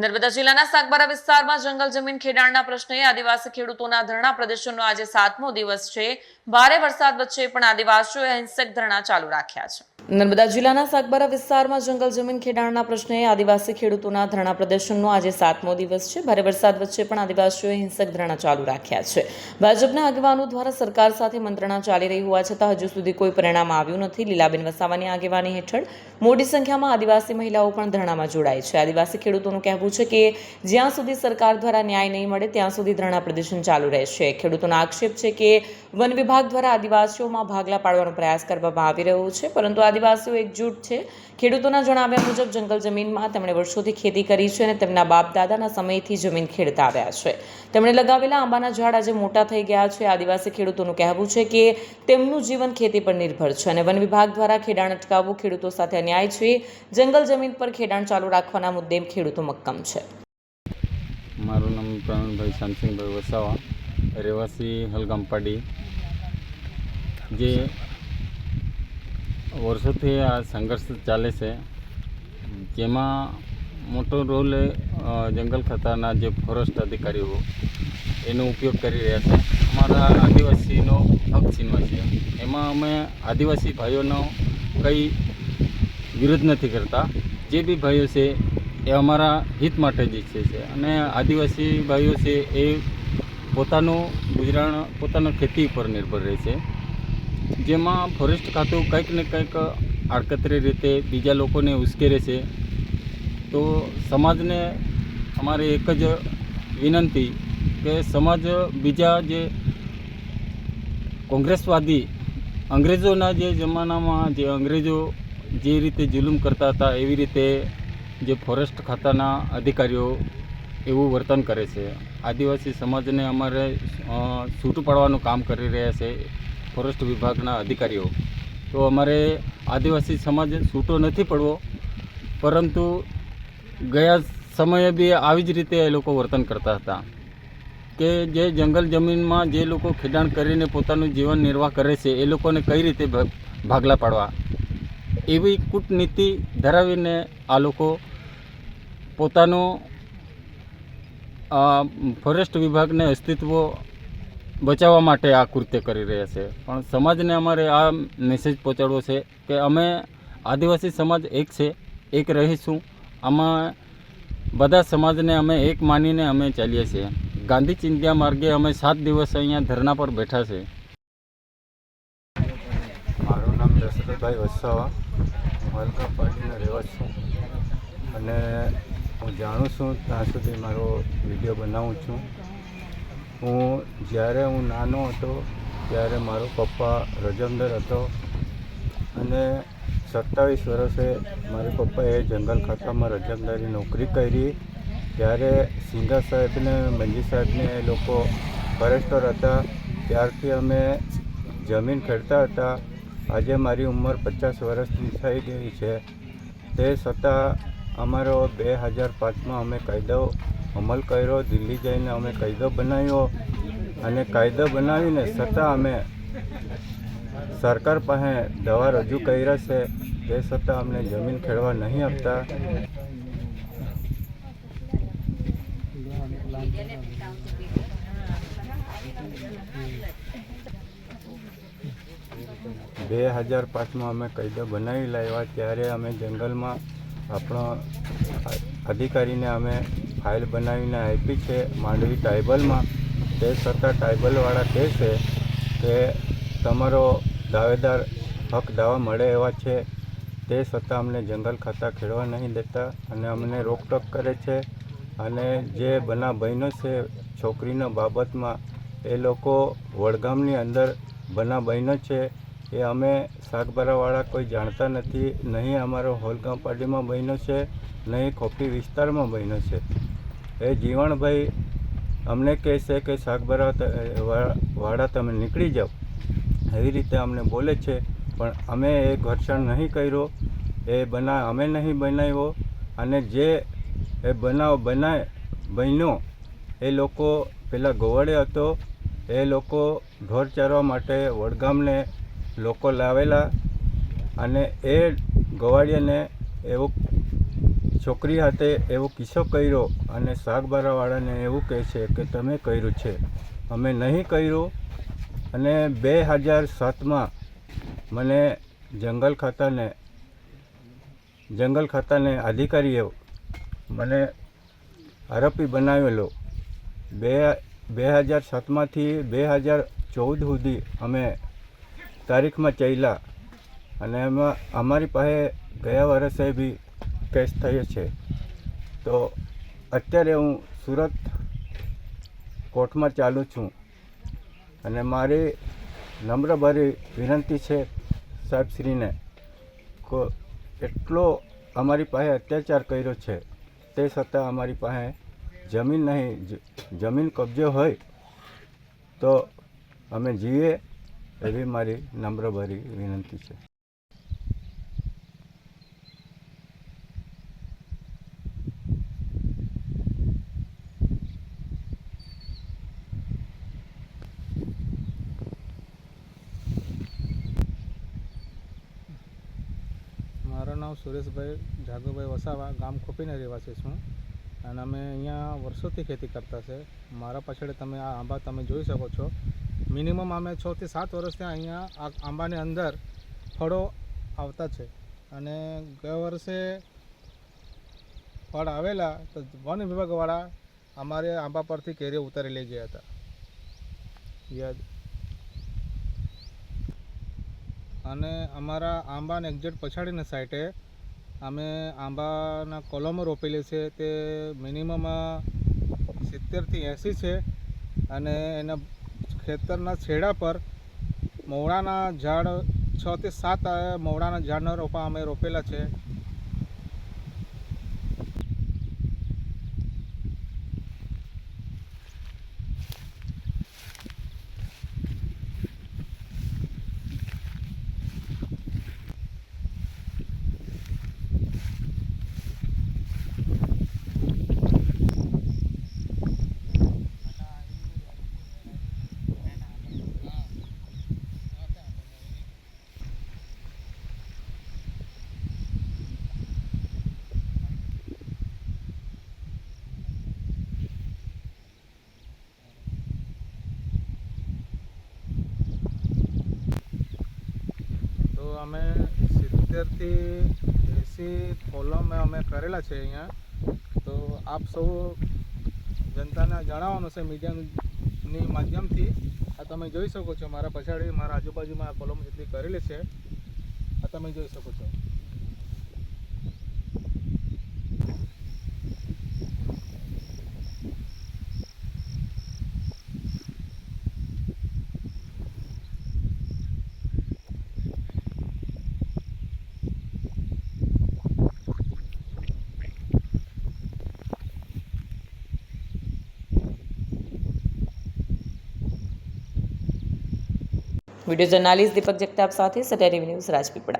નર્મદા જિલ્લાના સાગબારા વિસ્તારમાં જંગલ જમીન ખેડાણના પ્રશ્ને આદિવાસી ખેડૂતોના ધરણા પ્રદર્શનનો આજે 7મો દિવસ છે। ભારે વરસાદ વચ્ચે પણ આદિવાસીઓએ હિંસક ધરણા ચાલુ રાખ્યા છે। નર્મદા જિલ્લાના સાગબારા વિસ્તારમાં જંગલ જમીન ખેડાણના પ્રશ્ને આદિવાસી ખેડૂતોના ધરણા પ્રદર્શનનો આજે 7મો દિવસ છે। ભારે વરસાદ વચ્ચે પણ આદિવાસીઓએ હિંસક ધરણા ચાલુ રાખ્યા છે। ભાજપના આગેવાનો દ્વારા સરકાર સાથે મંત્રણા ચાલી રહી હોવા છતાં હજુ સુધી કોઈ પરિણામ આવ્યું નથી। લીલાબેન વસાવાની આગેવાની હેઠળ મોટી સંખ્યામાં આદિવાસી મહિલાઓ પણ ધરણામાં જોડાઈ છે। આદિવાસી ખેડૂતોનું કહેવું છે કે જ્યાં સુધી સરકાર દ્વારા ન્યાય નહીં મળે ત્યાં સુધી ધરણા પ્રદર્શન ચાલુ રહેશે। ખેડૂતોનો આક્ષેપ છે કે વન વિભાગ દ્વારા આદિવાસીઓમાં ભાગલા પાડવાનો પ્રયાસ કરવામાં આવી રહ્યો છે, પરંતુ આદિવાસીઓ એકજૂટ છે। ખેડૂતોના જણાવ્યા મુજબ જંગલ જમીનમાં તેમણે વર્ષોથી ખેતી કરી છે અને તેમના બાપ દાદાના સમયથી જમીન ખેડતા આવ્યા છે। તેમણે લગાવેલા આંબાના ઝાડ આજે મોટા થઈ ગયા છે। આદિવાસી ખેડૂતોનું કહેવું છે કે તેમનું જીવન ખેતી પર નિર્ભર છે અને વન વિભાગ દ્વારા ખેડાણ અટકાવવું ખેડૂતો સાથે અન્યાય છે। જંગલ જમીન પર ખેડાણ ચાલુ રાખવાના મુદ્દે ખેડૂતો મક્કમ છે। મારું નામ પ્રવીણભાઈ શાંતિભાઈ વસાવા, રહેવાસી હલગામપાડી। જે વર્ષોથી આ સંઘર્ષ ચાલે છે, જેમાં મોટો રોલ જંગલ ખાતાના જે ફોરેસ્ટ અધિકારીઓ એનો ઉપયોગ કરી રહ્યા છે। અમારા આદિવાસીનો હક છીનવા છે। એમાં અમે આદિવાસી ભાઈઓનો કંઈ વિરોધ નથી કરતા। જે બી ભાઈઓ છે એ અમારા હિત માટે જ ઈચ્છે છે અને આદિવાસી ભાઈઓ છે એ પોતાનું ગુજરાન પોતાના ખેતી પર નિર્ભર રહે છે, જેમાં ફોરેસ્ટ ખાતું કંઈક ને કંઈક આડકતરી રીતે બીજા લોકોને ઉશ્કેરે છે। તો સમાજને અમારી એક જ વિનંતી કે સમાજ બીજા જે કોંગ્રેસવાદી અંગ્રેજોના જે જમાનામાં જે અંગ્રેજો જે રીતે જુલુમ કરતા હતા એવી રીતે જે ફોરેસ્ટ ખાતાના અધિકારીઓ એવું વર્તન કરે છે। આદિવાસી સમાજને અમારે છૂટું પાડવાનું કામ કરી રહ્યા છે ફોરેસ્ટ વિભાગના અધિકારીઓ। તો અમારે આદિવાસી સમાજ છૂટો નથી પડવો, પરંતુ ગયા સમયે બી આવી જ રીતે એ લોકો વર્તન કરતા હતા કે જે જંગલ જમીનમાં જે લોકો ખેડાણ કરીને પોતાનું જીવન નિર્વાહ કરે છે એ લોકોને કઈ રીતે ભાગલા પાડવા, એવી કૂટનીતિ ધરાવીને આ લોકો પોતાનું ફોરેસ્ટ વિભાગને અસ્તિત્વ બચાવવા માટે આ કૃત્ય કરી રહ્યા છે। પણ સમાજને અમારે આ મેસેજ પહોંચાડવો છે કે અમે આદિવાસી સમાજ એક છે, એક રહીશું। આમાં બધા સમાજને અમે એક માનીને અમે ચાલીએ છીએ। ગાંધી ચિંધ્યા માર્ગે અમે 7 દિવસ અહીંયા ધરણા પર બેઠા છે। મારું નામ દશરથભાઈ વસાવા, હલગામપાડીનો રહેવાસી છું અને હું જાણું છું ત્યાં સુધી મારો વિડીયો બનાવું છું। જ્યારે હું નાનો હતો ત્યારે મારો પપ્પા રજમદર હતો અને 27 વર્ષે મારા પપ્પાએ જંગલ ખાતામાં રજમદારી નોકરી કરી। ત્યારે સિંઘા સાહેબને મંજી સાહેબને એ લોકો ફોરેસ્ટર હતા, ત્યારથી અમે જમીન ખેડતા હતા। આજે મારી ઉંમર 50 વર્ષની થઈ ગઈ છે, તે છતાં અમારો 2005માં અમે કાયદો અમલ કર્યો। દિલ્હી જઈને અમે કાયદો બનાવ્યો અને કાયદો બનાવીને છતાં અમે સરકાર પાસે દવા રજૂ કર્યા છે, તે છતાં અમને જમીન ખેડવા નહીં આપતા। બે 2005માં અમે કાયદો બનાવી લાવ્યા, ત્યારે અમે જંગલમાં આપણો અધિકારીને અમે ફાઇલ બનાવીને આપી છે માંડવી ટ્રાઇબલમાં। તે છતાં ટ્રાઇબલવાળા કહે છે કે તમારો દાવેદાર હક દાવા મળે એવા છે, તે છતાં અમને જંગલ ખાતા ખેડવા નહીં દેતા અને અમને રોકટોક કરે છે। અને જે બનાવ બન્યો છે છોકરીના બાબતમાં, એ લોકો વડગામની અંદર બનાવ બન્યો છે, એ અમે સાગબારાવાળા કોઈ જાણતા નથી। નહીં અમારો હલગામપાડીમાં બન્યો છે, નહીં ખોપી વિસ્તારમાં બન્યો છે। એ જીવણભાઈ અમને કહે છે કે સાગબારા વાળા તમે નીકળી જાઓ, એવી રીતે અમને બોલે છે, પણ અમે એ ઘર્ષણ નહીં કર્યો, એ બનાવ અમે નહીં બનાવ્યો। અને જે એ બનાવ બન્યો એ લોકો પેલા ગોવાડે હતો, એ લોકો ઢોર ચારવા માટે વડગામને લોકો લાવેલા અને એ ગવાડિયાને એવું છોકરી સાથે એવો કિસ્સો કર્યો અને શાકબારાવાળાને એવું કહે છે કે તમે કર્યું છે. અમે નહીં કર્યું. અને 2007માં મને જંગલ ખાતાને અધિકારીએ મને આરોપી બનાવેલો. 2007માંથી 2014 સુધી અમે તારીખમાં ચાલ્યા અને એમાં અમારી પાસે ગયા વર્ષે બી કેસ થયો છે. તો અત્યારે હું સુરત કોર્ટમાં ચાલું છું અને મારી નમ્રભરી વિનંતી છે સાહેબશ્રીને કે એટલો અમારી પાસે અત્યાચાર કર્યો છે તે છતાં અમારી પાસે જમીન નહીં, જમીન કબજો હોય તો અમે જીવીએ એવી મારી નમ્રભરી વિનંતી છે. મારું નામ સુરેશભાઈ જાગુભાઈ વસાવા, ગામ ખોપીના રહેવાસી છું અને અમે અહીંયા વર્ષોથી ખેતી કરતા છે. મારા પાછળ તમે આ આંબા તમે જોઈ શકો છો. મિનિમમ અમે 6 થી 7 વર્ષથી અહીંયા આ આંબાની અંદર ફળો આવતા છે અને ગયા વર્ષે ફળ આવેલા તો વન વિભાગવાળા અમારે આંબા પરથી કેરીઓ ઉતારી લઈ ગયા હતા. અને અમારા આંબાને એક્ઝેક્ટ પછાડીના સાઈડે અમે આંબાના કલમો રોપેલી છે. તે મિનિમમ 70 થી 80 છે અને એના ખેતરના છેડા પર મવડાના ઝાડ 6 થી 7 મવડાના ઝાડના રોપા અમે રોપેલા છે. અમે 70 થી 80 કોલમ અમે કરેલા છે અહીંયા. તો આપ સૌ જનતાને જણાવવાનું છે મીડિયાની માધ્યમથી. આ તમે જોઈ શકો છો મારા પછાડી, મારા આજુબાજુમાં આ કોલમ જેટલી કરેલી છે આ તમે જોઈ શકો છો. વિડીયો જર્નાલિસ્ટ દીપક જગતાપ સાથે સત્યા ટીવી ન્યૂઝ રાજપીપળા.